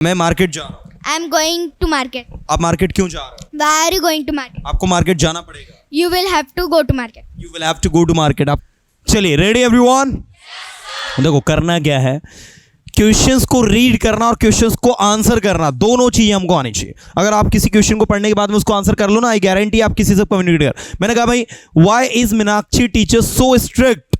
मैं मार्केट जा रहा हूँ। I am going to market. आप मार्केट क्यों जा रहे हो? Why are you going to market? आपको मार्केट जाना पड़ेगा। You will have to go to market. You will have to go to market. आप चलिए, रेडी एवरीवन? देखो करना क्या है, क्वेश्चंस को रीड करना और क्वेश्चंस को आंसर करना, दोनों चीजें हमको आनी चाहिए। अगर आप किसी क्वेश्चन को पढ़ने के बाद में उसको आंसर कर लो ना, आई गारंटी आप किसी से कम्युनिकेट कर। मैंने कहा भाई, why is Meenakshi teacher so strict?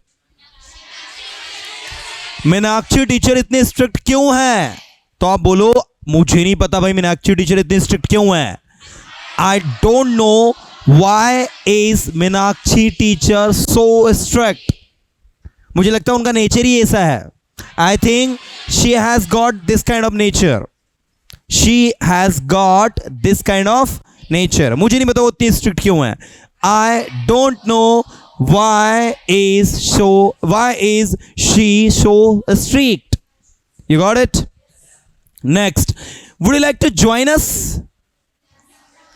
Meenakshi teacher इतने स्ट्रिक्ट क्यों है? तो आप बोलो मुझे नहीं पता भाई मीनाक्षी टीचर इतनी स्ट्रिक्ट क्यों है। I don't know why is Meenakshi teacher so strict. मुझे लगता है उनका नेचर ही ऐसा है। I think she has got this kind of nature. She has got this kind of nature. मुझे नहीं पता वो इतनी स्ट्रिक्ट क्यों है। I don't know why is she so strict. You got it? Next, would you like to join us?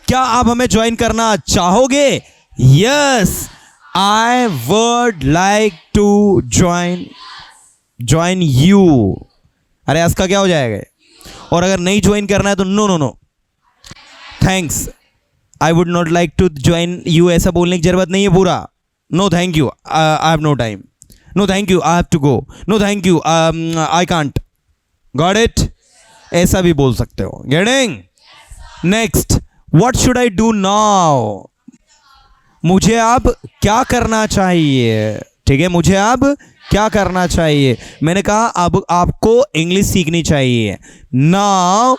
क्या आप हमें ज्वाइन करना चाहोगे? Yes, I would like to join you. अरे इसका क्या हो जाएगा? और अगर नहीं ज्वाइन करना है तो no no no thanks, I would not like to join you, ऐसा बोलने की जरूरत नहीं है पूरा। No thank you, I have no time. No thank you, I have to go. No thank you, I can't. Got it? ऐसा भी बोल सकते हो। Getting? Next, what should I do now? मुझे अब क्या करना चाहिए? ठीक है, मुझे अब क्या करना चाहिए? मैंने कहा अब आपको इंग्लिश सीखनी चाहिए। Now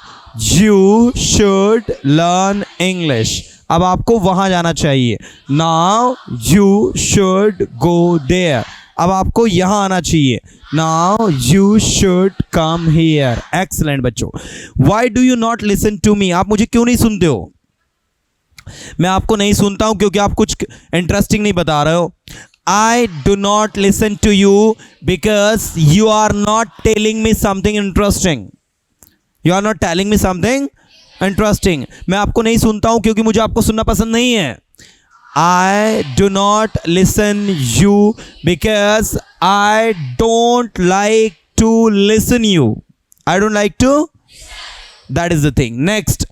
you should learn English. अब आपको वहां जाना चाहिए। Now you should go there. अब आपको यहां आना चाहिए। Now you should come here. Excellent बच्चों। Why do you not listen to me? आप मुझे क्यों नहीं सुनते हो? मैं आपको नहीं सुनता हूं क्योंकि आप कुछ इंटरेस्टिंग नहीं बता रहे हो। I do not listen to you because you are not telling me something interesting. You are not telling me something interesting. मैं आपको नहीं सुनता हूं क्योंकि मुझे आपको सुनना पसंद नहीं है। I do not listen you because I don't like to listen you. I don't like to. That is the thing. Next,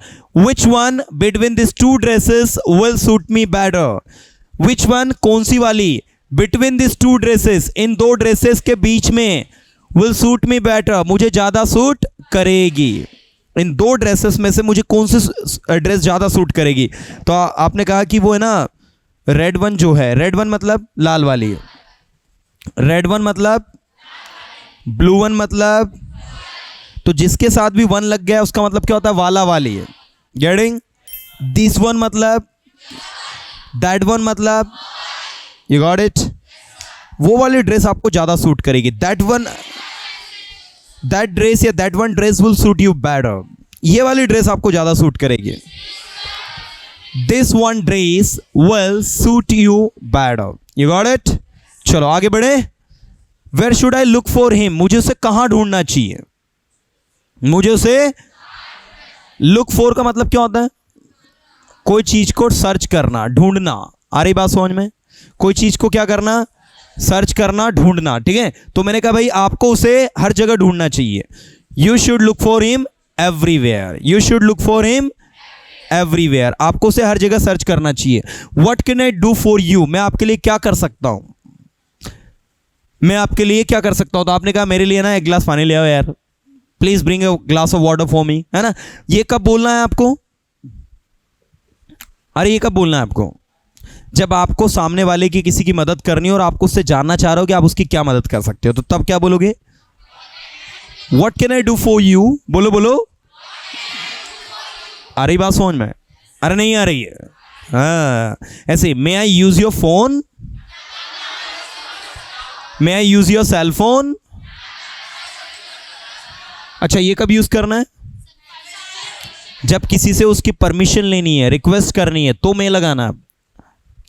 which one between these two dresses will suit me better? Which one? कौन सी वाली? Between these two dresses, इन दो dresses के बीच में will suit me better, मुझे ज़्यादा suit करेगी। इन दो dresses में से मुझे कौन सी ड्रेस ज़्यादा सूट करेगी? तो आपने कहा कि वो है ना रेड वन जो है, रेड वन मतलब लाल वाली, रेड वन मतलब ब्लू वन मतलब, तो जिसके साथ भी वन लग गया उसका मतलब क्या होता है? वाला वाली है। गेटिंग? दिस वन मतलब, दैट वन मतलब, यू गॉट इट? वो वाली ड्रेस आपको ज्यादा सूट करेगी। दैट ड्रेस या that one dress will suit you better. ये वाली ड्रेस आपको ज्यादा सूट करेगी। This one dress will suit you better. You got it? चलो आगे बढ़े। Where should I look for him? मुझे उसे कहाँ ढूंढना चाहिए? मुझे उसे look for का मतलब क्या होता है? कोई चीज को सर्च करना, ढूंढना। आ रही बात समझ में? कोई चीज को क्या करना? सर्च करना, ढूंढना। ठीक है, तो मैंने कहा भाई आपको उसे हर जगह ढूंढना चाहिए। You should look for him everywhere. You should look for him everywhere. आपको उसे हर जगह सर्च करना चाहिए। What can I do for you? मैं आपके लिए क्या कर सकता हूं? मैं आपके लिए क्या कर सकता हूं? तो आपने कहा मेरे लिए ना एक गिलास पानी ले आओ यार, please bring a glass of water for me, है ना? ये कब बोलना है आपको? अरे ये कब बोलना है आपको? जब आपको सामने वाले की किसी की मदद करनी हो और आपको उससे जानना चाह रहे हो कि आप उसकी क्या मदद कर सकते हो, तो तब क्या बोलोगे? What can I do for you? बोलो बोलो। आ रही बात समझ में? अरे नहीं आ रही है? हाँ, ऐसे may I use your phone, may I use your cell phone. अच्छा, ये कब यूज करना है? जब किसी से उसकी परमिशन लेनी है, रिक्वेस्ट करनी है, तो मे लगाना।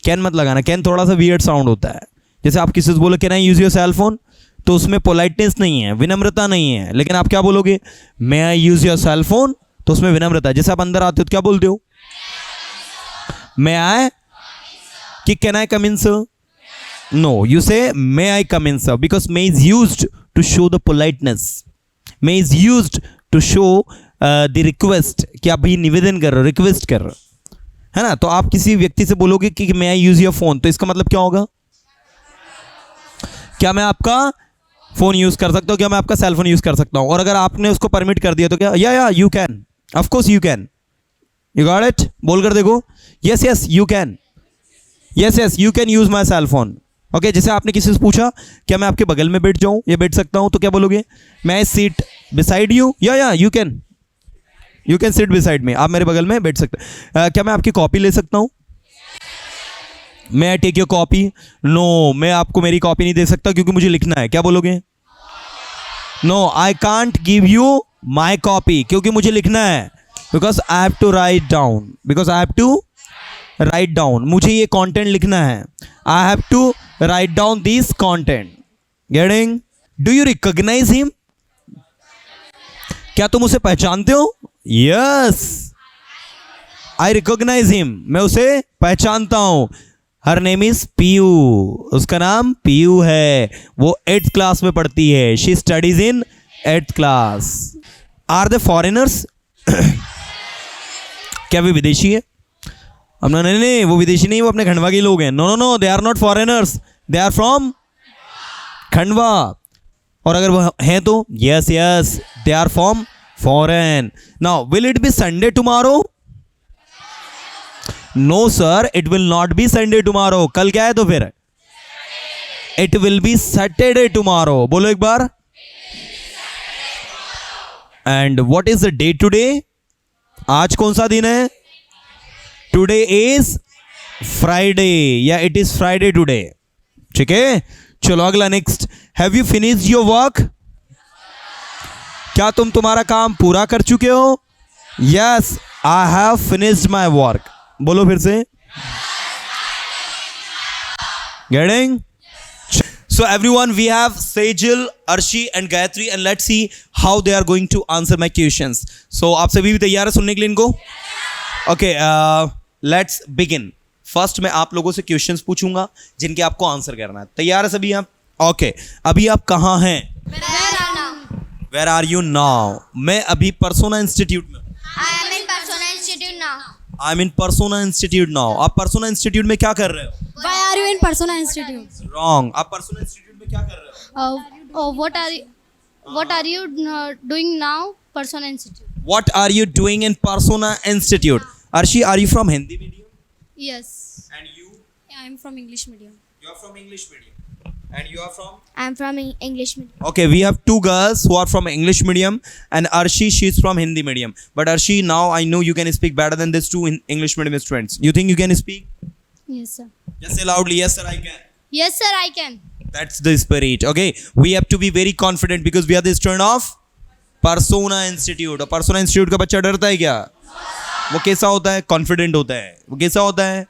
कैन मत लगाना। कैन थोड़ा सा वियर्ड साउंड होता है। जैसे आप किसी से बोलो can I use your cell phone, तो उसमें पोलाइटनेस नहीं है, विनम्रता नहीं है। लेकिन आप क्या बोलोगे? मे I use your cell phone, तो उसमें विनम्रता है। जैसे आप अंदर आते हो तो क्या बोलते हो? मे आई कि can I come in sir? No, you say may I come in sir, because may is used to show the politeness. May is used to show the request, कि आप भी निवेदन कर रहे हो, रिक्वेस्ट कर रहे हो, है ना। तो आप किसी व्यक्ति से बोलोगे कि मैं आई यूज योर फोन, तो इसका मतलब क्या होगा? क्या मैं आपका फोन यूज कर सकता हूँ? क्या मैं आपका सेल फोन यूज कर सकता हूँ? और अगर आपने उसको परमिट कर दिया तो क्या? Yeah you can, of course you can, you got it, बोल कर देखो, yes yes you can, yes yes you can use my cell phone. Okay, जैसे आपने किसी से पूछा क्या मैं आपके बगल में बैठ जाऊं या बैठ सकता हूं, तो क्या बोलोगे? मैं सीट बिसाइड यू, या यू कैन सिट बिसाइड में, आप मेरे बगल में बैठ सकते हैं। क्या मैं आपकी कॉपी ले सकता हूं? मैं I take your copy? No, मैं आपको मेरी कॉपी नहीं दे सकता क्योंकि मुझे लिखना है। क्या बोलोगे? No, I can't give you my copy क्योंकि मुझे लिखना है, because I have to write down, because I have to write down, मुझे ये कंटेंट लिखना है, I have to write down this content. Getting? Do you recognise him? क्या तुम उसे पहचानते हो? यस, आई रिकॉग्नाइज हिम, मैं उसे पहचानता हूं। हर नेम इज पीयू, उसका नाम पीयू है, वो 8th क्लास में पढ़ती है, she studies in 8th class. Are they foreigners? क्या वे विदेशी है? हम नहीं, वो विदेशी नहीं, वो अपने खंडवा के लोग हैं। No, they are not foreigners, they are from Khandwa. और अगर वो हैं तो yes they are from foreign. Now will it be Sunday tomorrow? No sir, it will not be Sunday tomorrow. कल क्या है तो फिर? It will be Saturday tomorrow. बोलो एक बार। And what is the day today? आज कौन सा दिन है? टुडे इज फ्राइडे, या इट इज फ्राइडे टुडे। ठीक है, चलो अगला next. Have you finished your work? क्या तुम तुम्हारा काम पूरा कर चुके हो? Yes, I have finished my work. बोलो फिर से। Getting? So everyone, we have Sejal, Arshi and Gayatri, and let's see how they are going to answer my questions. So आप सभी भी तैयार है सुनने के लिए इनको? Okay, let's begin. First मैं आप लोगों से क्वेश्चंस पूछूंगा जिनके आपको आंसर करना है। तैयार है सभी आप? Okay, अभी आप कहाँ हैं? Where are you now? मैं अभी परसोना इंस्टीट्यूट में। I am in Persona Institute now. I'm in Persona Institute now. आप परसोना इंस्टीट्यूट में क्या कर रहे हो? Why are you in Persona Institute? Wrong. आप परसोना इंस्टीट्यूट में क्या कर रहे हो? What are you doing now? Persona Institute. What are you doing in Persona Institute? Arshi, are you from Hindi medium? Yes. And you? I am from English medium. You are from English medium. And you are from? I am from English medium. Okay, we have two girls who are from English medium, and Arshi, she's from Hindi medium. But Arshi, now I know you can speak better than these two English medium students. You think you can speak? Yes, sir. Just say loudly, yes sir, I can. Yes, sir, I can. That's the spirit. Okay, we have to be very confident because we are the student of Persona Institute. और Persona Institute का बच्चा डरता है क्या? वो कैसा होता है? कॉन्फिडेंट होता है। वो कैसा होता है?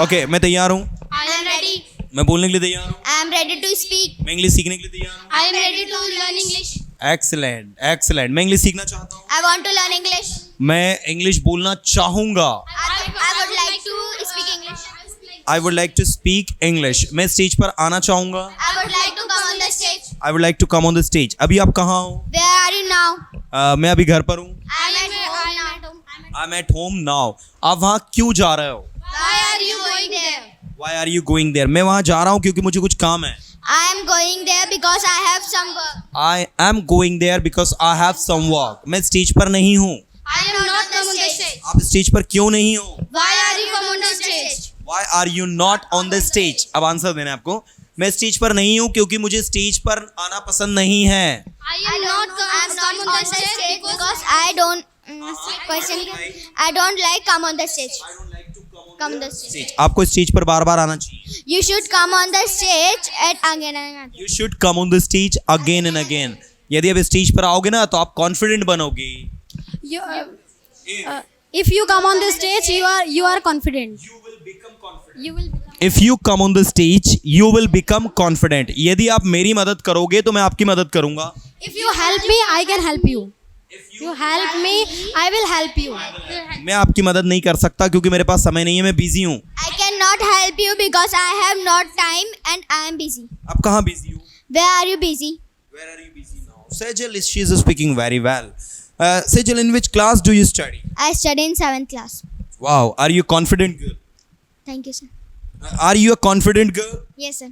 ओके, मैं तैयार हूँ। I am ready. मैं बोलने के लिए तैयार हूँ। I am ready to speak. मैं इंग्लिश सीखने के लिए तैयार हूँ। I am ready to learn English. Excellent, excellent. मैं इंग्लिश सीखना चाहता हूँ। I want to learn English. मैं इंग्लिश बोलना चाहूँगा। I would like to speak English. I would like to speak English. मैं स्टेज पर आना चाहूँगा। I would like to come on the stage. I would like to come on the stage. अभी आप कहाँ हो? Where are you now? मैं अभी घर पर हूँ। I am at home. I am at home now. आप वहाँ क्यों जा रहे हो? Why are you going there? Why are you going there? मैं वहाँ जा रहा हूँ क्योंकि मुझे कुछ काम है। I am going there because I have some work. I am going there because I have some work. मैं स्टेज पर नहीं हूँ। I am not on the stage. आप स्टेज पर क्यों नहीं हो? Why are you come on the stage? Why are you not on the stage? अब आंसर देना है आपको। मैं स्टेज पर नहीं हूँ क्योंकि मुझे स्टेज पर आना पसंद नहीं है। I am not on the stage because I don't I don't like come on the stage. Come on the stage. आपको स्टेज पर बार बार आना चाहिए। You should come on the stage and again and again. You should come on the stage again and again. यदि आप stage पर आओगे ना तो आप कॉन्फिडेंट बनोगे। If you come on the stage, you are confident. You will become confident. You will. If you come on the stage, you will become confident. यदि आप मेरी मदद करोगे तो मैं आपकी मदद करूंगा। If you help me, I can help you. You help me, I will help you. मैं आपकी मदद नहीं कर सकता क्योंकि मेरे पास समय नहीं है, मैं बिजी हूँ। I cannot help you because I have not time and I am busy. आप कहाँ बिजी हो? Where are you busy? Where are you busy now? Sejal, she is speaking very well. Sejal, in which class do you study? I study in 7th class. Wow, are you a confident girl? Thank you, sir. Are you a confident girl? Yes, sir.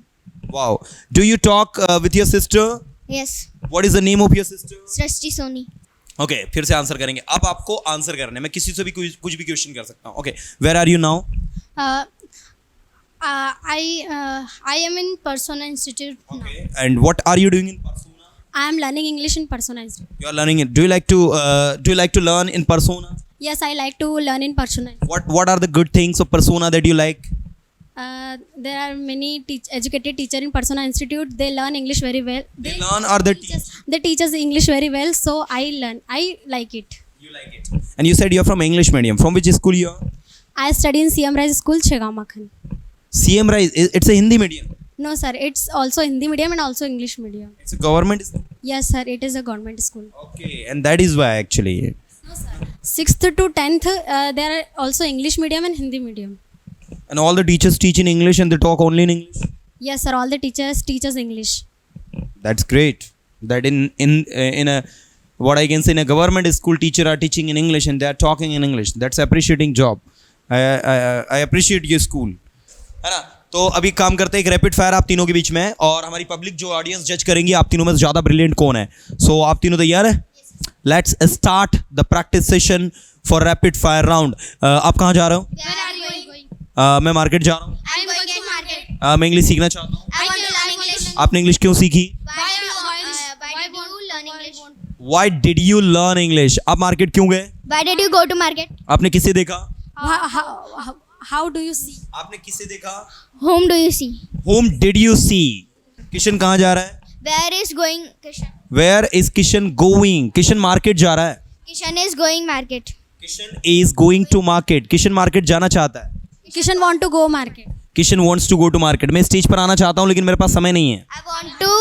Wow. Do you talk with your sister? Yes. What is the name of your sister? Srishti Soni. Okay, फिर से answer करेंगे. अब आपको answer करना है. मैं किसी से भी कुछ भी क्वेश्चन कर सकता हूँ. Okay, where are you now? I am in Persona Institute now. Okay. And what are you doing in Persona? I am learning English in Persona Institute. You are learning it. Do you like to learn in Persona? Yes, I like to learn in Persona. What are the good things of Persona that you like? There are many educated teachers in Persona Institute. They learn English very well. They learn or they teach? They teach us English very well, so I learn. I like it. You like it. And you said you're from English medium. From which school you are? I study in CM Rise School, Chegaon Makhan. CM Rise. It's a Hindi medium. No, sir. It's also Hindi medium and also English medium. It's a government school. Yes, sir. It is a government school. Okay, and that is why actually. 6th to 10th, there are also English medium and Hindi medium. And all the teachers teach in English and they talk only in English. Yes, sir. All the teachers teach us English. That's great. That in a what I can say in a government school, teacher are teaching in English and they are talking in English. That's appreciating job. I appreciate your school. है ना? तो अभी काम करते हैं एक rapid fire आप तीनों के बीच में और हमारी पब्लिक जो ऑडियंस जज करेंगी आप तीनों में से ज़्यादा ब्रिलियंट कौन है. सो आप तीनों तैयार है? Let's start the practice session for rapid fire round. आप कहाँ जा रहे हो? Where are you going? मैं मार्केट जा रहा हूँ. I am going to market. मैं इंग्लिश सीखना चाहता हूँ. I want to learn English. आपने इंग्लिश क्यों सीखी? Why did you learn English? Why did you learn English? आप मार्केट क्यों गए? Why did you go to market? आपने किसे देखा? How do you see? आपने किसे देखा? Whom do you see? Whom did you see? Kishan कहाँ जा रहा है? Where is going Kishan? Where is Kishan going? Kishan market जा रहा है. Kishan is going market. Kishan is going to market. Kishan market जाना चाहता है. Kishan want to go market. Kishan wants to go to market. मैं स्टेज पर आना चाहता हूँ लेकिन मेरे पास समय नहीं है. I want to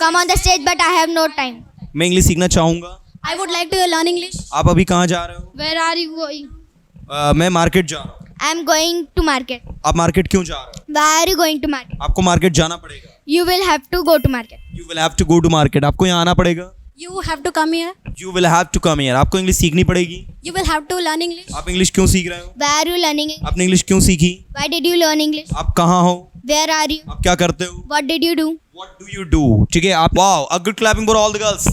come on the stage but I have no time. मैं इंग्लिश सीखना चाहूँगा. I would like to learn English. आप अभी कहाँ जा रहे हो? Where are you going? मैं मार्केट जा रहा हूँ. I am going to market. आप मार्केट क्यों जा रहे हो? Why are you going to market? आपको मार्केट जाना पड़ेगा. You will have to go to market. You will have to go to market. आपको यहाँ आना पड़ेगा. You have to come here. You will have to come here. आपको English सीखनी पड़ेगी. You will have to learn English. आप English क्यों सीख रहे हो? Why are you learning English? आपने इंग्लिश क्यों सीखी? Why did you learn English? आप कहाँ हो? Where are you? आप क्या करते हो? What did you do? What do you do? ठीक है आप. Wow, a good clapping for all the girls.